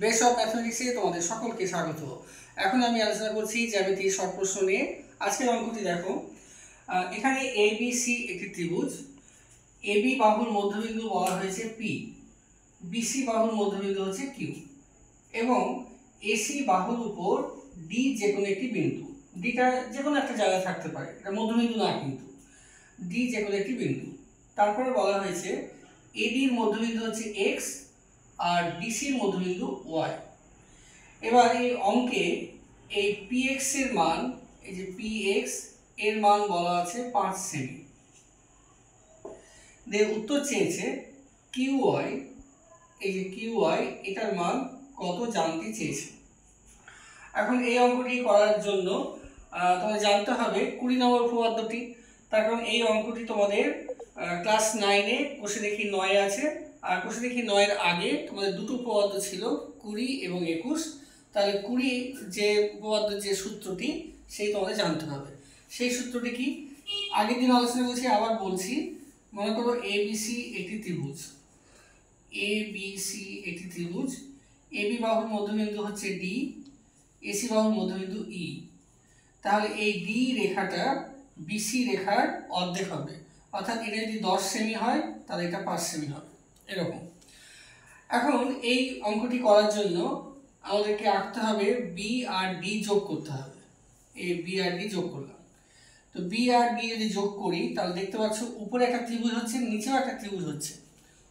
Base of ম্যাথমেটিক্সে তোমাদের সকলকে স্বাগত। এখন আমি আলোচনা করছি জ্যামিতিক শর্ট প্রশ্ন নিয়ে। আজকের অঙ্কটি দেখো, এখানে এ বি সি একটি ত্রিভুজ। এ বি বাহুর মধ্যবিন্দু বলা হয়েছে পি, বিসি বাহুর মধ্যবিন্দু হচ্ছে কিউ, এবং এসি বাহুর উপর ডি যে কোনো একটি বিন্দু। ডিটা যে কোনো একটা জায়গায় থাকতে পারে, এটা মধ্যবিন্দু না, কিন্তু ডি যে কোনো একটি বিন্দু। তারপরে বলা হয়েছে এডির মধ্যবিন্দু হচ্ছে এক্স আর ডিসির মধ্যবিন্দু ওয়াই। এবার এই অঙ্কে এই পিএক্স এর মান, এই যে পিএক্স এর মান বলা আছে 5 সেমি। উত্তর চেয়েছে কিউওয়াই, এই যে কিউওয়াই এটার মান কত জানতে চেয়েছে। এখন এই অঙ্কটি করার জন্য তোমাদের জানতে হবে 20 নম্বর উপপাদ্যটি। তার কারণ এই অঙ্কটি তোমাদের ক্লাস 9-এ কোষে দেখি 9 আছে, আর কোষে দেখি 9-এর আগে তোমাদের দুটো উপপাদ্য ছিল 20 এবং 21। তাহলে 20 যে উপপাদ্য, যে সূত্রটি, সেই তোমাদের জানতে হবে। সেই সূত্রটি কি আগের দিন আলোচনা করছি, আবার বলছি। মনে করো এবিসি একটি ত্রিভুজ, এবিসি একটি ত্রিভুজ। এবি বাহুর মধ্যবিন্দু হচ্ছে ডি, এসি বাহুর মধ্যবিন্দু ই। তাহলে এই ডি রেখাটা বিসি রেখার অর্ধেক হবে, অর্থাৎ এটা যদি 10 সেমি হয় তাহলে এটা 5 সেমি হবে, এরকম। এখন এই অঙ্কটি করার জন্য আমাদেরকে আঁকতে হবে বি আর ডি যোগ করতে হবে। এই বি আর ডি যোগ করলাম। তো বি আর ডি যদি যোগ করি তাহলে দেখতে পাচ্ছ উপরে একটা ত্রিভুজ হচ্ছে, নিচেও একটা ত্রিভুজ হচ্ছে।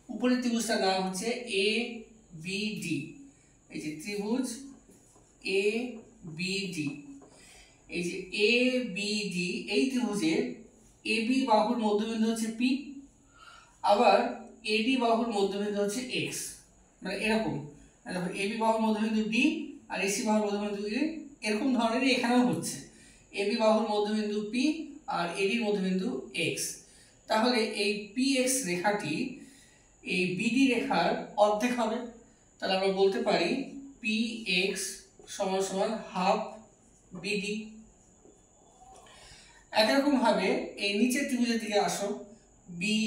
উপরের ত্রিভুজটার নাম হচ্ছে এ বি ডি। এই যে ত্রিভুজ এ বি ডি, এই যে এ বি ডি, এই ত্রিভুজের এ বি বাহুর মধ্যবিন্দু হচ্ছে পি, আবার এডি বাহুর মধ্যবিন্দু হচ্ছে এক্স। মানে এরকম দেখো, এ বি বাহুর মধ্যবিন্দু ডি আর এসি বাহুর মধ্যবিন্দু ই, এরকম ধরনেরই এখানেও হচ্ছে। এ বি বাহুর মধ্যবিন্দু পি আর এডির মধ্যবিন্দু এক্স। তাহলে এই পি এক্স রেখাটি এই বিডি রেখার অর্ধেক হবে। তাহলে আমরা বলতে পারি পি এক্স সমান সমান হাফ বিডি। একরকম ভাবে এই নিচের ত্রিভুজের দিকে আসো, বি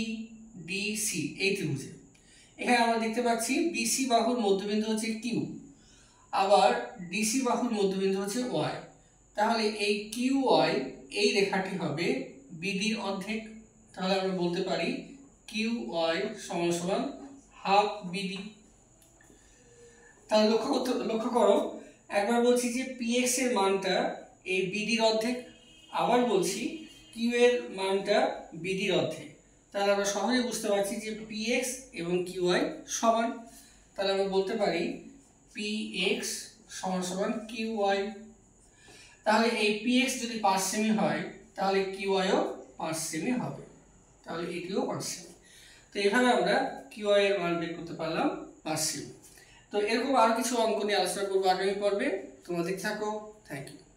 ডি সি, এই ত্রিভুজে এখানে আমরা দেখতে পাচ্ছি বিসি বাহুর মধ্যবিন্দু হচ্ছে কিউ, আবার ডিসি বাহুর মধ্যবিন্দু হচ্ছে ওয়াই। তাহলে এই কিউ ওয়াই এই রেখাটি হবে বিডির অর্ধেক। তাহলে আমরা বলতে পারি কিউ ওয়াই সমান সমান হাফ বিডি। তাহলে লক্ষ্য করো, একবার বলছি যে পিএক্স এর মানটা এই বিডির অর্ধেক, আবার বলছি কিউ এর মানটা বিডির অর্ধেক। তাহলে আমরা সহজে বুঝতে পারছি যে পিএক্স এবং কিউআই সমান। তাহলে আমরা বলতে পারি পিএক্স সমান সমান কিউআই। তাহলে এই পিএক্স যদি 5 সেমি হয় তাহলে কিউআইও 5 সেমি হবে, তাহলে এটিও 5 সেমি। তো এইভাবে আমরা কিউআই এর মান বের করতে পারলাম 5 সেমি। তো এরকম আরো কিছু অঙ্ক নিয়ে আলোচনা করবো আগামী পর্বে। তোমরা দেখতে থাকো। Thank you.